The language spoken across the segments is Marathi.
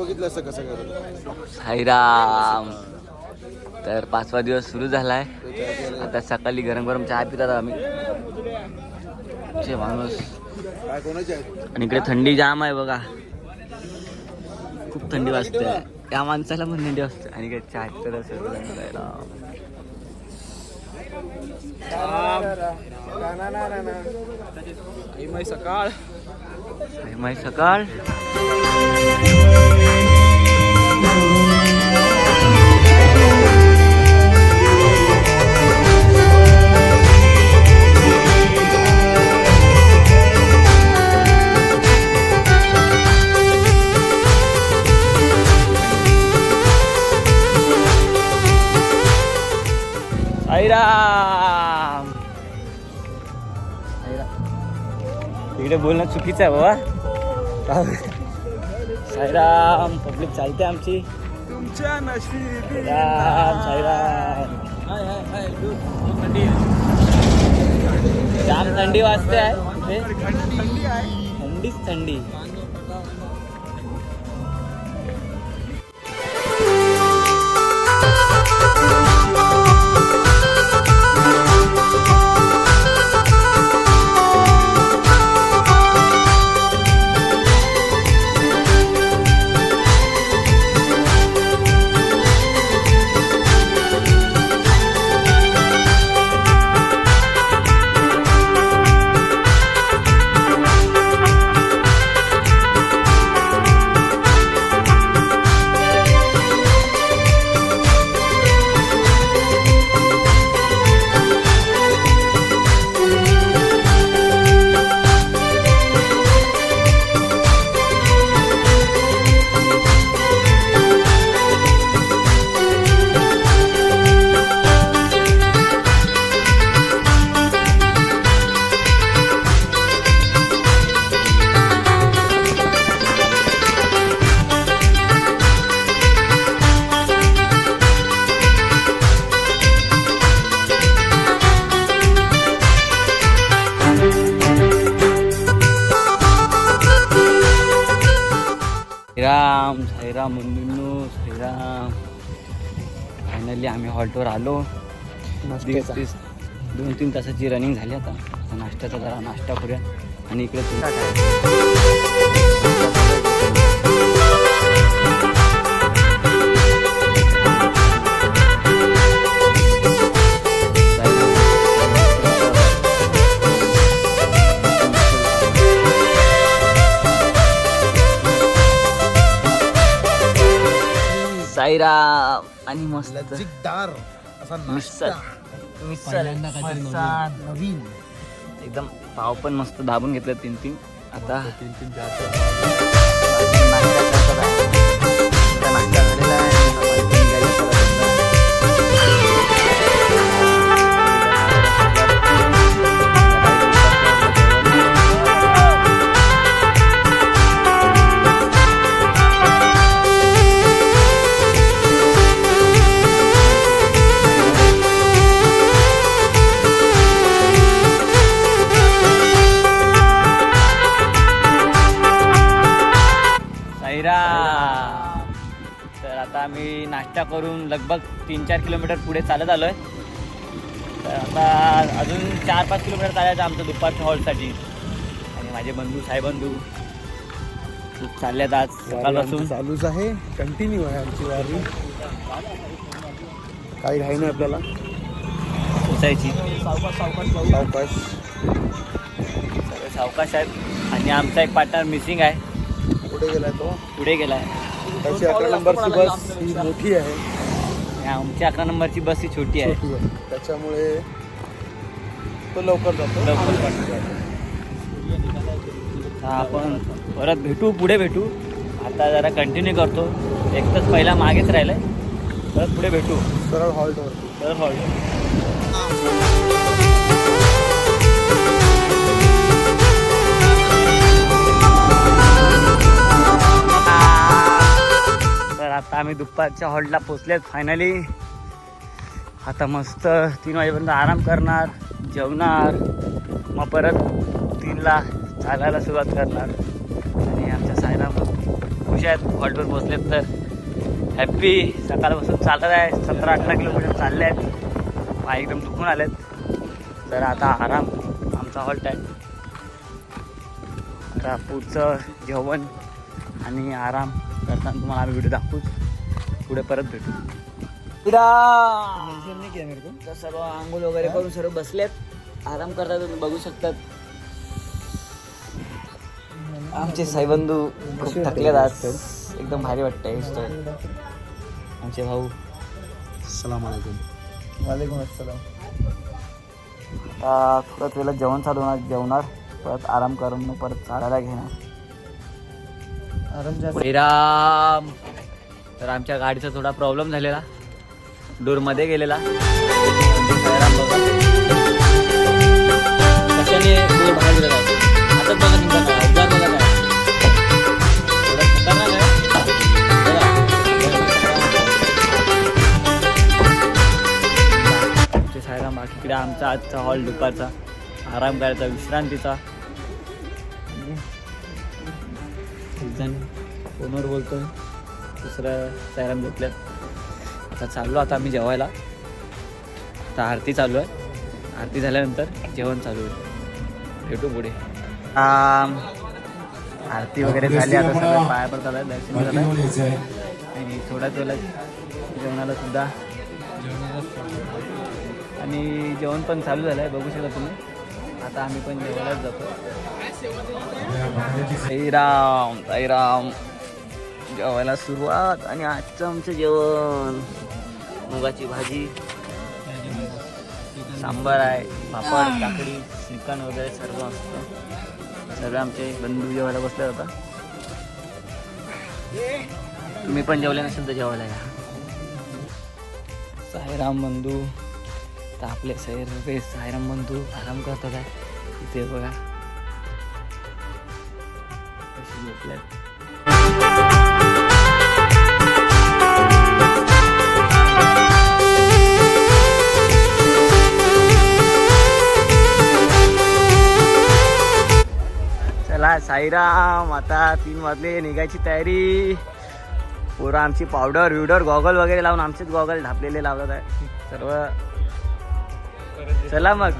बघितलं असं कसं करत साईराम. तर 5वा दिवस सुरू झालाय. आता सकाळी गरम गरम चहा पितात आम्ही माणूस. काय कोणाचे आहेत? आणि इकडे थंडी जाम आहे बघा, खूप थंडी वाजते. या माणसाला पण थंडी वाजते. आणि इकडे चहा पितात असं. सकाळ सकाळ साईराम. इकडे बोलणं चुकीचं आहे बाबा. साईराम. पब्लिक चालते आमची. तुमच्या नशिबी साईराम साईराम. जाम थंडी वाजते आहे इथे. थंडी आहे. थंडीच थंडी. साईराम साईराम मुंडूंनो साईराम. फायनली आम्ही हॉल्टवर आलो. 2-3 तासाची रनिंग झाली. आता नाश्त्याचा जरा नाश्ता करूया. आणि इकडे साईराम. आणि मस्त लज्जिकदार असा मिसळ नवीन एकदम. पाव पण मस्त दाबून घेतलं 3-3. आता नाश्ता झालेला आहे. तर आता आम्ही नाश्ता करून लगभग 3-4 किलोमीटर पुढे चालत आलोय. तर आता अजून 4-5 किलोमीटर चालायचं आमचं दुपारच्या हॉलसाठी. आणि माझे बंधू साहेबंधू खूप चालल्यात आज सकाळपासून. चालूच आहे. कंटिन्यू आहे आमची वारी. काही घाई नाही आपल्याला पोचायची. सावकाश सगळे सावकाश आहेत. आणि आमचा एक पार्टनर मिसिंग आहे. पुढे गेलाय. त्याची 11 नंबरची बस ही मोठी आहे. आमची 11 नंबरची बस ही छोटी आहे. त्याच्यामुळे तो लवकर जातो. आपण परत भेटू, पुढे भेटू. आता जरा कंटिन्यू करतो. एक तास पहिला मागेच राहिलंय. परत पुढे भेटू. सरळ हॉल्टवर. सरळ हॉल्ट. आता आम्ही दुपारच्या हॉल्टला पोचलेत फायनली. आता मस्त 3 वाजेपर्यंत आराम करणार, जेवणार, मग परत 3ला चालायला सुरुवात करणार. आणि आमच्या साईराम खुश आहेत हॉल्टवर पोहोचलेत तर हॅप्पी. सकाळपासून चालत आहे 17-18 किलोमीटर चालले आहेत. पाय एकदम दुखून आलेत. तर आता आराम आमचा हॉल्ट आहे. आता पुढचं जेवण आणि आराम करताना तुम्हाला आम्ही व्हिडिओ दाखवूच. पुढे परत भेटू. तर सर्व आंघोळ वगैरे करून सर्व बसलेत आराम करतात. तुम्ही बघू शकतात आमचे साईबंधू खूप थकलेत आज. एकदम भारी वाटतंय. आमचे भाऊ अस्सलाम वालेकुम. वालेकुम अस्सलाम. आता थोड्याच वेळेला जेवण चालू होणार. जेवणार परत आराम करून मग परत चालायला घेणार. राम. तर आमच्या गाडीचा थोडा प्रॉब्लेम झालेला. डोरमध्ये गेलेला. कशाने डोर बाहेर गेलेला आहे. आता बघा तुमचा काय अपघात बघा काय थोडा खतरनाक आहे. आमचे सायराम बाकीकडे आमचा आजचा हॉल दुपारचा आराम करायचा विश्रांतीचा. एक जण फोनवर बोलतोय दुसरं सायराम झोपल्यात. आता चाललो आता आम्ही जेवायला. आता आरती चालू आहे. आरती झाल्यानंतर जेवण चालू आहे. भेटू पुढे. आरती वगैरे झाली. आता सगळं पाया पडत आलं दर्शन झालं आणि थोड्याच वेळेला जेवणाला सुद्धा आणि जेवण पण चालू झालं आहे. बघू शकता तुम्ही. आता आम्ही पण जेवायलाच जातो. साईराम साईराम. जेवायला सुरुवात. आणि आजचं आमचं जेवण मुगाची भाजी, सांबार आहे, पापड, काकडी, चिकन वगैरे सर्व असतं. सर्व आमचे बंधू जेवायला बसले होता. तुम्ही पण जेवले नसेल तर जेवायला या. साईराम बंधू तर आपले साईराम बंधू आराम करतात आहे. इथे बघा कशी झोपल्यात. चला साईराम. आता 3 वाजले. निघायची तयारी. पोरं आमची पावडर गॉगल वगैरे लावून आमचेच गॉगल ढापलेले लावतात आहे सर्व. चला मग.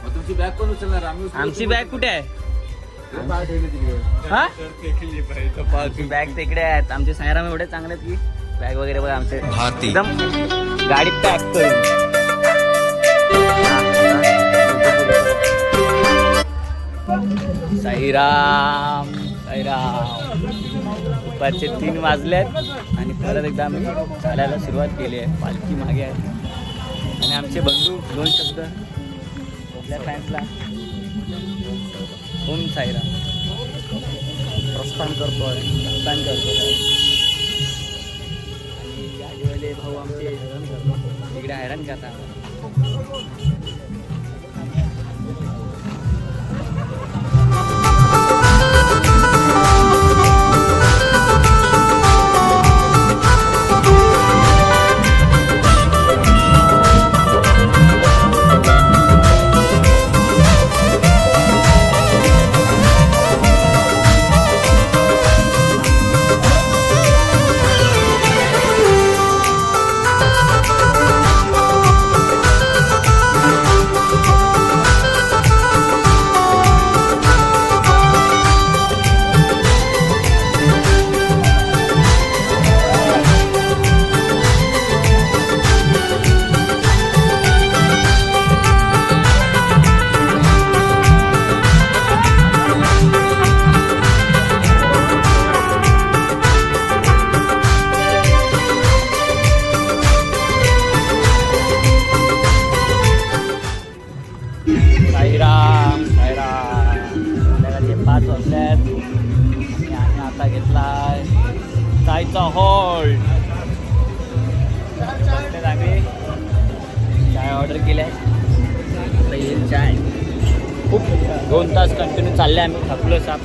तुमची बॅग कोण उचलणार. आमची बॅग कुठे आहे. बॅग तिकडे आहेत. आमचे सायराम एवढे चांगले आहेत की बॅग वगैरे बघा आमचे एकदम गाडी पॅक करून. साईराम साईराम. दुपारचे 3 वाजलेत आणि परत एकदा आम्ही चालायला सुरुवात केली आहे. पालखी मागे आहे आणि आमचे बंधू 2 शब्द आपल्या फॅन्सला ओम साईराम प्रस्थान करतोय. आणि गाडीवाले भाऊ आमचे इकडे हैराण करतात. साईराम साईराम. संध्याकाळचे 5 वाजल्यात आणि आम्ही आता घेतलाय चायचा हॉल्ट. आम्ही चाय ऑर्डर केली आहे. येईल चाय. खूप 2 तास कंटिन्यू चालले आम्ही. थकलो साप.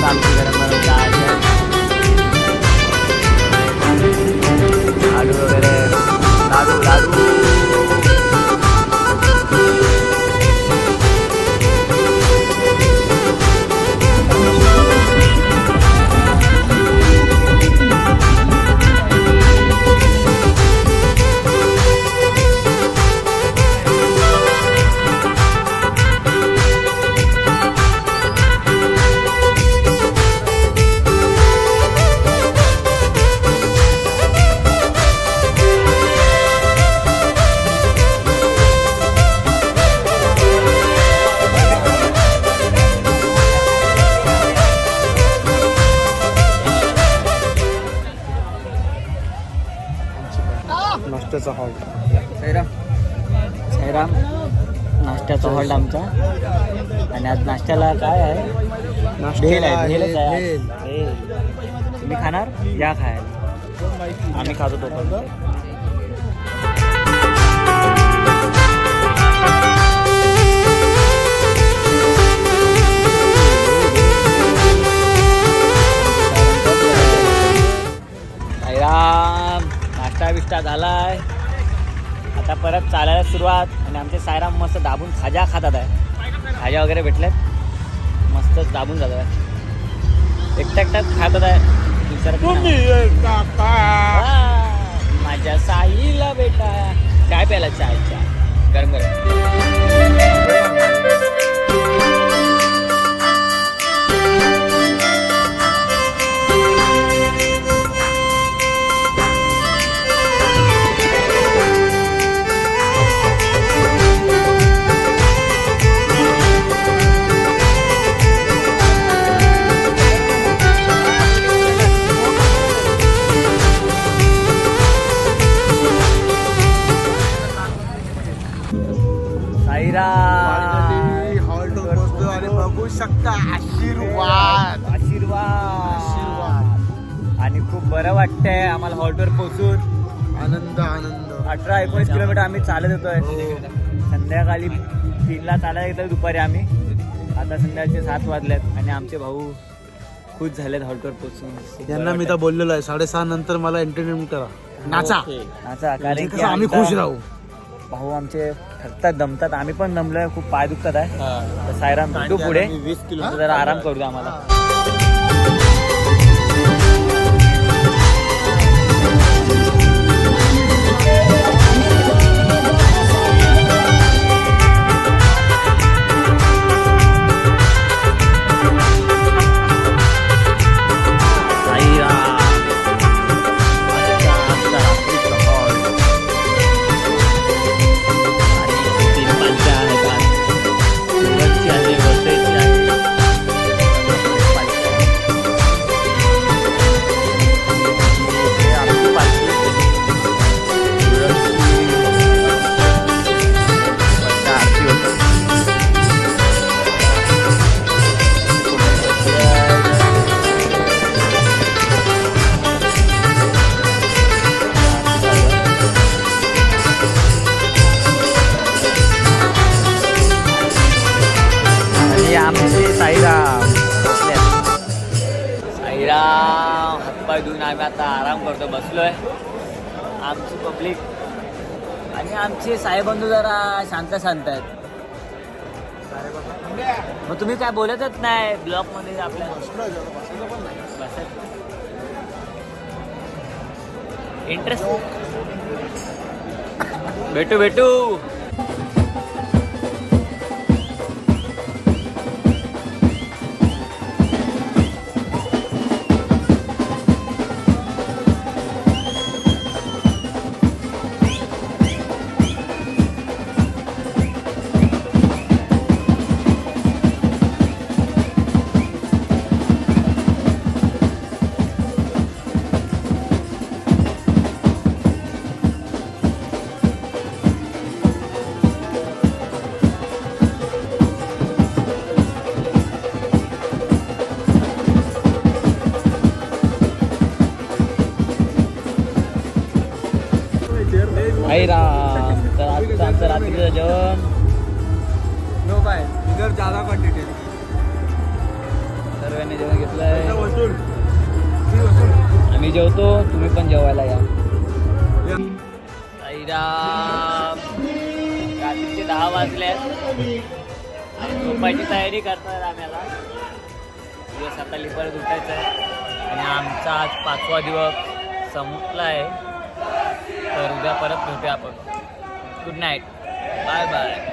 आमची गरम गरम चहा लाडू वगैरे लाडू नाश्त्याचा हॉल्ट. साईराम नाश्त्याचा हॉल्ट आमचा. आणि आज नाश्त्याला काय आहे? भेल आहे. भेलच आहे आज. भेल. तुम्ही खाणार? या खायला. आम्ही खातो तो पण. नाश्ता बिष्टा झालाय. आता परत चालायला सुरुवात. आणि आमचे सायराम मस्त दाबून खाजा खातात आहे. खाजा वगैरे भेटल्यात, मस्तच दाबून जात आहे. एकट्यात खातात आहे. माझ्या साईला बेटा काय प्यायला? चाय गरम गरम. हॉल्टवर पोहोचलो आणि बघू शकता आशीर्वाद. आणि खूप बरं वाटतंय आम्हाला हॉल्टवर पोहोचून. आनंद 18-19 किलोमीटर आम्ही चालत येतोय. संध्याकाळी 3ला चालायला येतोय दुपारी आम्ही. आता संध्याकाळचे 7 वाजलेत आणि आमचे भाऊ खुश झालेत हॉल्टवर पोहोचून. यांना मी तर बोललेलो आहे 6:30 नंतर मला एंटरटेनमेंट करा, नाचा. कारण की आम्ही खुश राहू. भाऊ आमचे थकतात, दमतात. आम्ही पण दमलोय, खूप पाय दुखतात आहे. तर सायराम भेटू पुढे. 20 किलोमीटर जरा आराम करू द्या आम्हाला. हातपाय धुवून आम्ही आता आराम करतो, बसलोय. आमची पब्लिक आणि आमचे साहेबंधू जरा शांत आहेत. मग तुम्ही काय बोलतच नाही ब्लॉक मध्ये आपल्या. इंटरेस्ट भेटू. तर आजचं आमचं रात्रीचं जेवण नो बाय इधर ज्यादा क्वांटिटी. सर्वांनी जेवण घेतलंय. आम्ही जेवतो, तुम्ही पण जेवायला या. साईराम. रात्रीचे 10 वाजले. झोपायची तयारी करतात आम्हाला. दिवस आता परत उठायचं आहे आणि आमचा आज 5वा दिवस संपला आहे. तर उद्या परत भेटूया आपण. Good night, bye bye.